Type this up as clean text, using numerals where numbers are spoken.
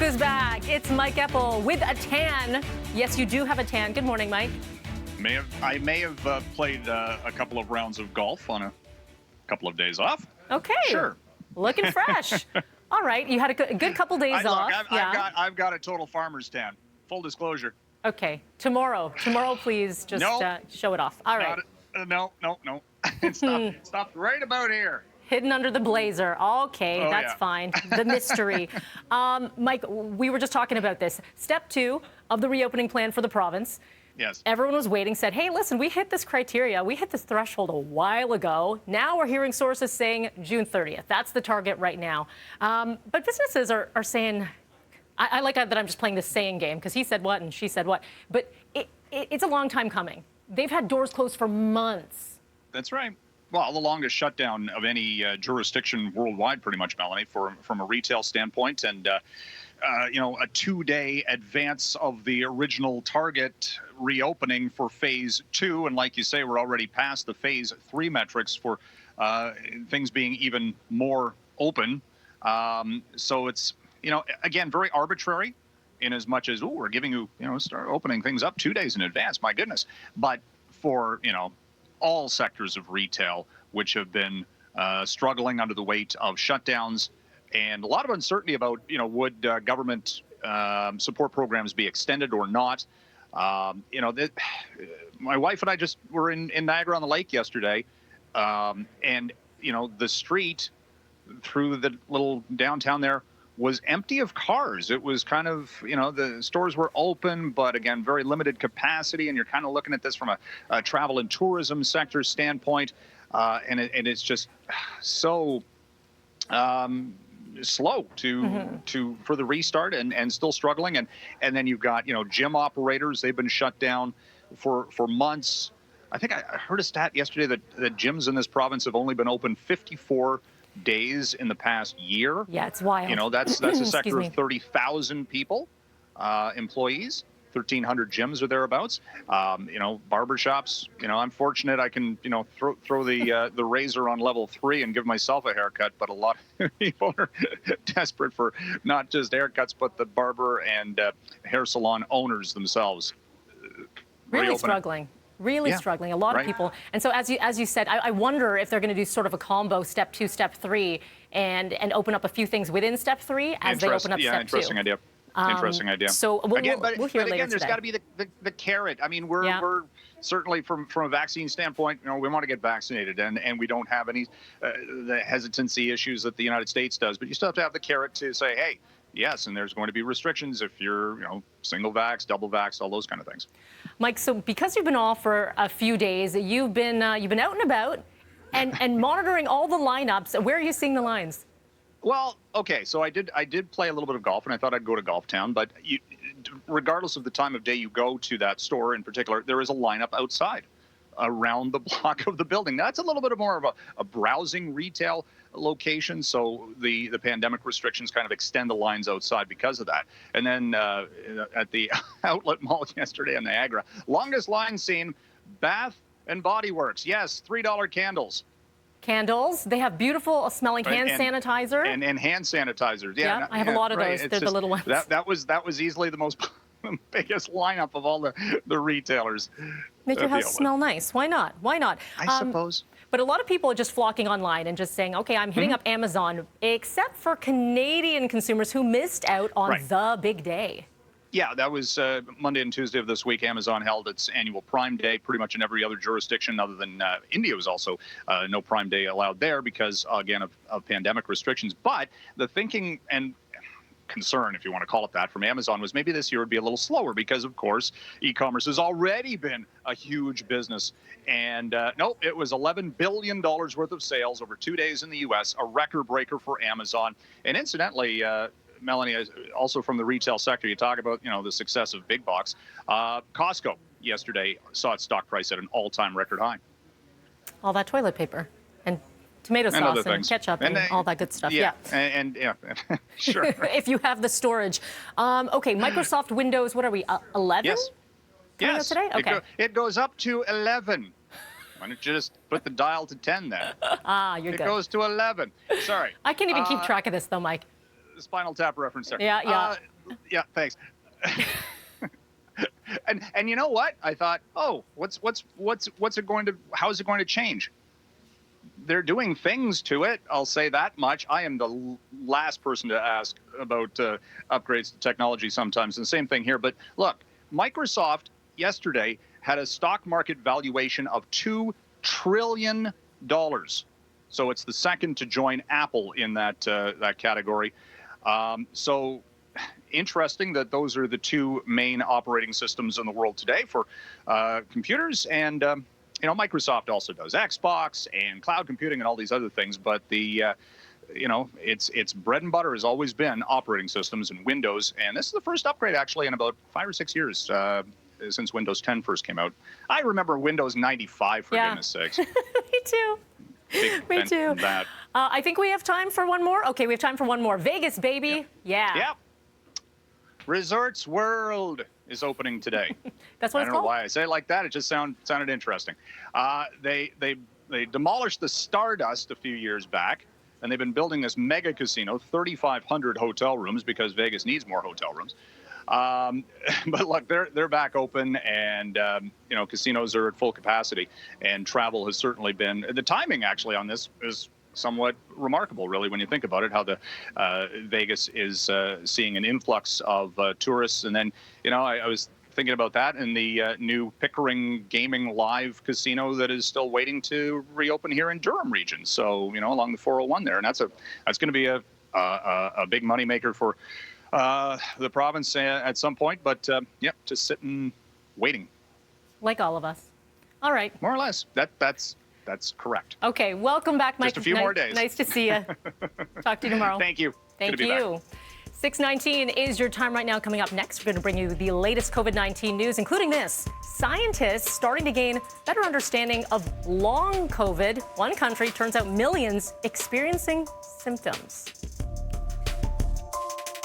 is back. It's Mike Epple with a tan. Yes, you do have a tan. Good morning, Mike. I may have played a couple of rounds of golf on a couple of days off. Okay. Sure. Looking fresh. All right. You had a good couple days off. I've got a total farmer's tan. Full disclosure. Okay. Tomorrow, please just show it off. All right. No. It stopped right about here. Hidden under the blazer. Okay, that's fine. The mystery. Mike, we were just talking about this. Step 2 of the reopening plan for the province. Yes. Everyone was waiting, said, hey, listen, we hit this criteria. We hit this threshold a while ago. Now we're hearing sources saying June 30th. That's the target right now. But businesses are saying, I like that I'm just playing this saying game because he said what and she said what. But it's a long time coming. They've had doors closed for months. That's right. Well, the longest shutdown of any jurisdiction worldwide, pretty much, Melanie, from a retail standpoint, and a 2-day advance of the original target reopening for phase 2, and like you say, we're already past the phase 3 metrics for things being even more open. So it's again very arbitrary, in as much as we're giving you start opening things up 2 days in advance. My goodness, but for all sectors of retail, which have been struggling under the weight of shutdowns and a lot of uncertainty about, would government support programs be extended or not. My wife and I just were in Niagara on the Lake yesterday, and, the street through the little downtown there was empty of cars. It was kind of, the stores were open, but again, very limited capacity. And you're kind of looking at this from a travel and tourism sector standpoint. And it's just so slow for the restart and still struggling. And then you've got, gym operators. They've been shut down for months. I think I heard a stat yesterday that gyms in this province have only been open 54 days in the past year. Yeah, it's wild. That's a sector of 30,000 people, employees, 1,300 gyms or thereabouts. Barbershops. I'm fortunate I can throw the razor on level 3 and give myself a haircut. But a lot of people are desperate for not just haircuts, but the barber and hair salon owners themselves. Really struggling. Really struggling, a lot of people. And so as you said, I wonder if they're going to do sort of a combo step 2, step 3, and open up a few things within step 3 as they open up step 2. Interesting idea. Interesting idea. So we'll hear later again, there's today. got to be the carrot. I mean, we're certainly from a vaccine standpoint, we want to get vaccinated, and we don't have any the hesitancy issues that the United States does. But you still have to have the carrot to say, hey, yes, and there's going to be restrictions if you're, single vax, double vax, all those kind of things. Mike, so because you've been off for a few days, you've been out and about and monitoring all the lineups. Where are you seeing the lines? Well, okay, so I did play a little bit of golf, and I thought I'd go to Golf Town, but regardless of the time of day you go to that store in particular, there is a lineup outside around the block of the building. That's a little bit more of a browsing retail location, so the pandemic restrictions kind of extend the lines outside because of that. And then at the outlet mall yesterday in Niagara, longest line seen, Bath and Body Works. Yes, $3 candles. Candles. They have beautiful smelling hand sanitizer. And hand sanitizers. Yeah, I have a lot of those. They're the little ones. That was easily the biggest lineup of all the retailers. Make your house smell nice. Why not? I suppose. But a lot of people are just flocking online and just saying, okay, I'm hitting up Amazon, except for Canadian consumers who missed out on the big day. Yeah, that was Monday and Tuesday of this week. Amazon held its annual Prime Day pretty much in every other jurisdiction other than India was also no Prime Day allowed there because, again, of pandemic restrictions. But the thinking and concern, if you want to call it that, from Amazon was maybe this year would be a little slower because, of course, e-commerce has already been a huge business. And no, it was $11 billion worth of sales over 2 days in the U.S., a record breaker for Amazon. And incidentally, Melanie, also from the retail sector, you talk about, the success of big box. Costco yesterday saw its stock price at an all-time record high. All that toilet paper and tomato sauce and ketchup and all that good stuff. Yeah, sure. If you have the storage. Okay, Microsoft Windows, what are we, 11? Yes. Yes. Today? Okay. It goes up to 11. Why don't you just put the dial to 10 there? You're good. It goes to 11. Sorry. I can't even keep track of this, though, Mike. Spinal Tap reference there. Yeah. Yeah, thanks. And you know what? I thought, oh, what's it going to? How is it going to change? They're doing things to it. I'll say that much. I am the last person to ask about upgrades to technology sometimes, and the same thing here. But look, Microsoft yesterday had a stock market valuation of $2 trillion. So it's the second to join Apple in that category. So interesting that those are the two main operating systems in the world today for computers. And Microsoft also does Xbox and cloud computing and all these other things. But its bread and butter has always been operating systems and Windows. And this is the first upgrade actually in about 5 or 6 years since Windows 10 first came out. I remember Windows 95, for goodness sakes. Me too. Me too. I think we have time for one more. Okay, we have time for one more. Vegas, baby. Yeah. Resorts World is opening today. That's what it's called? I don't know why I say it like that. It just sounded interesting. They demolished the Stardust a few years back, and they've been building this mega casino, 3,500 hotel rooms, because Vegas needs more hotel rooms. But look, they're back open, and casinos are at full capacity, and travel has certainly been. The timing actually on this is somewhat remarkable, really, when you think about it. How the Vegas is seeing an influx of tourists, and then I was thinking about that and the new Pickering Gaming Live casino that is still waiting to reopen here in Durham region. So along the 401 there, and that's going to be a big moneymaker for the province at some point. But just sitting waiting, like all of us. All right, more or less. That's correct. Okay, welcome back, Mike. Just a few more days. Nice to see you. Talk to you tomorrow. Thank you. Thank you. 6:19 is your time right now. Coming up next, we're going to bring you the latest COVID-19 news, including this. Scientists starting to gain better understanding of long COVID. One country turns out millions experiencing symptoms.